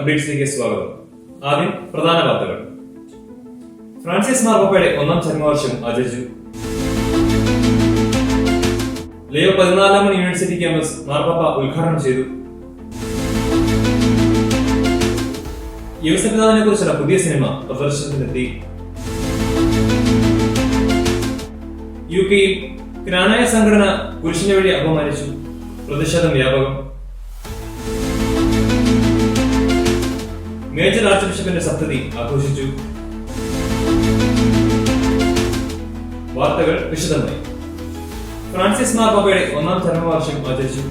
അപ്ഡേറ്റ്സിലേക്ക് സ്വാഗതം. ആദ്യം പ്രധാന വാർത്തകൾ. ഫ്രാൻസിസ് മാർപ്പാപ്പയുടെ 1ാം ചരമവാർഷികം ആചരിച്ചു. ലിയോ 14 യൂണിവേഴ്സിറ്റി ക്യാമ്പസ് മാർപ്പാപ്പ ഉദ്ഘാടനം ചെയ്തു. യേശുപിതാവിനെ കുറിച്ചുള്ള പുതിയ സിനിമ പ്രദർശനത്തിനെത്തി. യുകെയിൽ ക്നാനായ സംഘടന പുരുഷന്റെ വഴി അപമാനിച്ചു. പ്രതിഷേധം വ്യാപകം. മേജർ ആർച്ച് ബിഷപ്പിന്റെ സപ്തതി ആഘോഷിച്ചു. വാർത്തകൾ വിശദമായി. ഫ്രാൻസിസ് മാർപ്പാപ്പയുടെ 1ാം ചരമവാർഷികം ആചരിച്ചു.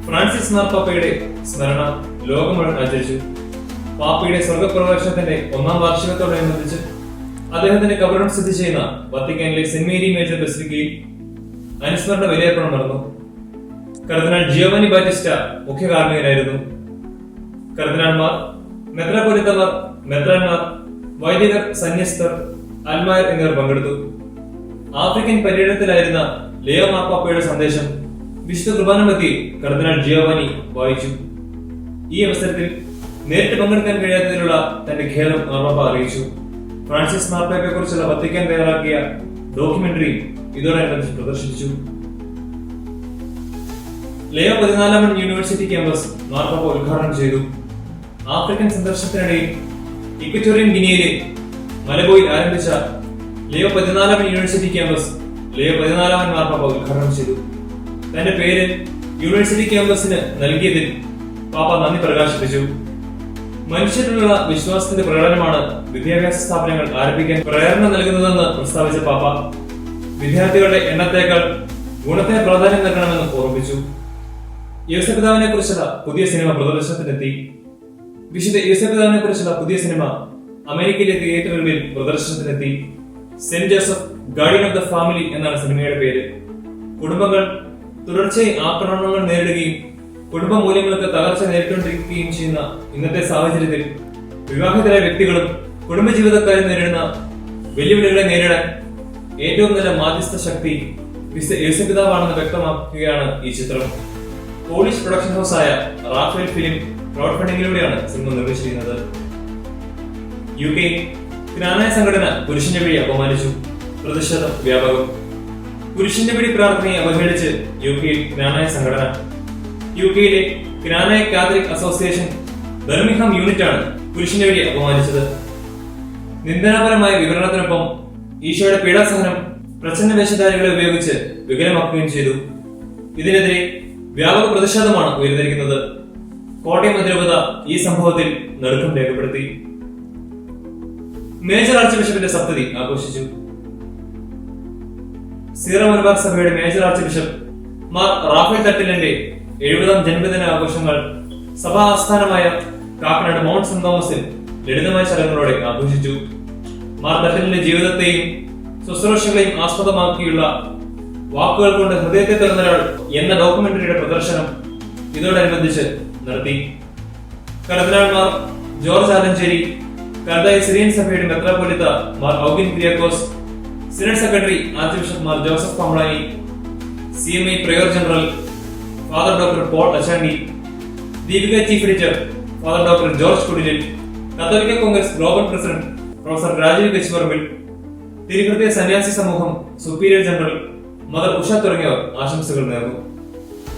ഫ്രാൻസിസ് മാർപ്പാപ്പയുടെ സ്മരണ ലോകം മുഴുവൻ ആചരിച്ചു. പാപ്പയുടെ സ്വർഗപ്രവേശനത്തിന്റെ 1ാം വാർഷികത്തോടനുബന്ധിച്ച് അദ്ദേഹത്തിന്റെ കബറിടം സ്ഥിതി ചെയ്യുന്ന വത്തിക്കാനിലെ സെന്റ് മേരി മേജർ ബസിലിക്കയിൽ അനുസ്മരണ ബലിയർപ്പണം നടന്നു. കർദിനാൾ ജിയോവനി ബാറ്റിസ്റ്റ മുഖ്യ കാർമ്മികനായിരുന്നു. കർദിനാൾമാർ, മെത്രാപ്പൊലീത്തമാർ, മെത്രാൻമാർ, വൈദികർ, സന്യസ്തർ, അൽമായർ എന്നിവർ പങ്കെടുത്തു. ആഫ്രിക്കൻ പര്യടനത്തിലായിരുന്ന ലിയോ മാർപ്പാപ്പയുടെ സന്ദേശം വിശുദ്ധ കുർബാന മധ്യേ കർദിനാൾ ജിയോവനി വായിച്ചു. ഈ അവസരത്തിൽ നേരിട്ട് പങ്കെടുക്കാൻ കഴിയാത്തതിലുള്ള തന്റെ ഖേദം മാർപ്പാപ്പ അറിയിച്ചു. ഫ്രാൻസിസ് മാർപ്പാപ്പയെ കുറിച്ചുള്ള വത്തിക്കാൻ തയ്യാറാക്കിയ ഡോക്യുമെന്ററി ഇതോടനുബന്ധിച്ച് പ്രദർശിപ്പിച്ചു. ലിയോ 14 യൂണിവേഴ്സിറ്റി ക്യാമ്പസ് മാർപ്പാപ്പ ഉദ്ഘാടനം ചെയ്തു. ആഫ്രിക്കൻ സന്ദർശനത്തിനിടയിൽ ഇക്വറ്റോറിയൻ ഗിനിയയിലെ മലബോയിൽ ആരംഭിച്ച ലിയോ 14 യൂണിവേഴ്സിറ്റി ക്യാമ്പസ് ലിയോ 14 മാർപ്പാപ്പ ഉദ്ഘാടനം ചെയ്തു. തന്റെ പേര് യൂണിവേഴ്സിറ്റി ക്യാമ്പസിന് നൽകിയതിൽ പാപ്പ നന്ദി പ്രകാശിപ്പിച്ചു. മനുഷ്യരിലുള്ള വിശ്വാസത്തിന്റെ പ്രകടനമാണ് വിദ്യാഭ്യാസ സ്ഥാപനങ്ങൾ ആരംഭിക്കാൻ പ്രേരണ നൽകുന്നതെന്ന് പ്രസ്താവിച്ച പാപ്പ വിദ്യാർത്ഥികളുടെ എണ്ണത്തേക്കാൾ ഗുണത്തെ പ്രാധാന്യം നൽകണമെന്ന് ഓർമ്മിപ്പിച്ചു. യേശുപിതാവിനെ കുറിച്ചുള്ള പുതിയ സിനിമ പ്രദർശനത്തിനെത്തി. വിശുദ്ധ യേശുപിതാവിനെ കുറിച്ചുള്ള പുതിയ സിനിമ അമേരിക്കയിലെ തിയേറ്ററുകളിൽ പ്രദർശനത്തിനെത്തി. Saint Joseph Guardian of the Family എന്നാണ് സിനിമയുടെ പേര്. കുടുംബങ്ങൾ തുടർച്ചയായി ആക്രമണങ്ങൾ നേരിടുകയും കുടുംബ മൂല്യങ്ങൾക്ക് തകർച്ച നേരിട്ടുകൊണ്ടിരിക്കുകയും ചെയ്യുന്ന ഇന്നത്തെ സാഹചര്യത്തിൽ വിവാഹിതരായ വ്യക്തികളും കുടുംബജീവിതക്കാരും നേരിടുന്ന വെല്ലുവിളികളെ നേരിടാൻ ഏറ്റവും നല്ല മാധ്യസ്ഥ ശക്തി വിശുദ്ധ യേശുപിതാവാണെന്ന് വ്യക്തമാക്കുകയാണ് ഈ ചിത്രം. പോളിഷ് പ്രൊഡക്ഷൻ ഹൗസായ റാഫേൽ ഫിലിം ക്രൗഡ് ഫണ്ടിങ്ങിലൂടെയാണ് സിനിമ നിർമ്മിച്ചിരിക്കുന്നത്. യുകെ ക്നാനായ സംഘടന പുരുഷന്റെ വഴി അപമാനിച്ചു. പ്രതിഷേധം വ്യാപകം. പുരുഷന്റെ വഴി പ്രാർത്ഥനയെ അവഹേളിച്ച് യുകെയിൽ ക്നാനായ സംഘടന. യുകെയിലെ ക്നാനായ കാത്തലിക് അസോസിയേഷൻ ബർമിംഗ്ഹാം യൂണിറ്റാണ് പുരുഷന്റെ വഴി അപമാനിച്ചത്. നിന്ദനാപരമായ വിവരണത്തിനൊപ്പം ഈശോയുടെ പീഡാസഹനം പ്രച്ഛന്ന വേഷധാരികളെ ഉപയോഗിച്ച് വികലമാക്കുകയും ചെയ്തു. ഇതിനെതിരെ വ്യാപക പ്രതിഷേധമാണ് ഉയർന്നിരിക്കുന്നത്. കോട്ടയം അതിരൂപത ഈ സംഭവത്തിൽ നടുക്കം രേഖപ്പെടുത്തി. മേജർ ആർച്ച് ബിഷപ്പിന്റെ സപ്തതി ആഘോഷിച്ചു. സീറോ മലബാർ സഭയുടെ major archbishop Mar Raphael തട്ടിലിന്റെ 70ാം ജന്മദിന ആഘോഷങ്ങൾ സഭാ ആസ്ഥാനമായ കാക്കനാട് മൗണ്ട് സെന്റ് തോമസിൽ ലളിതമായ ചടങ്ങുകളോടെ ആഘോഷിച്ചു. മാർ തട്ടിലിന്റെ ജീവിതത്തെയും ശുശ്രൂഷകളെയും ആസ്പദമാക്കിയുള്ള വാക്കുകൾ കൊണ്ട് ഹൃദയത്തെ തുറന്നൊരാൾ എന്ന ഡോക്യുമെന്ററിയുടെ പ്രദർശനം ഇതോടനുബന്ധിച്ച് നടത്തി. കർദിനാൾമാർ ജോർജ് ആലഞ്ചേരി, കർദായ സിറിയൻ സഭയുടെ മെത്രാപ്പൊലീത്ത Mar Awgin Kuriakose, synod secretary archbishop Mar Joseph Pamplany, CMI prior general father doctor Paul Achandy, Deepika chief editor father doctor George Kudilil, Catholic Congress global president professor Rajeev Kachiparambil, തിരുഹൃദയ സന്യാസി സമൂഹം സുപ്പീരിയർ ജനറൽ മദർ ഉഷ തുടങ്ങിയവർ ആശംസകൾ നേർന്നു.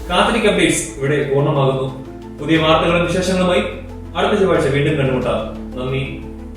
കാത്തലിക് അപ്ഡേറ്റ്സ് ഇവിടെ പൂർണ്ണമാകുന്നു. പുതിയ വാർത്തകളും വിശേഷങ്ങളുമായി അടുത്ത ചൊവ്വാഴ്ച വീണ്ടും കണ്ടുമുട്ടാം. നന്ദി.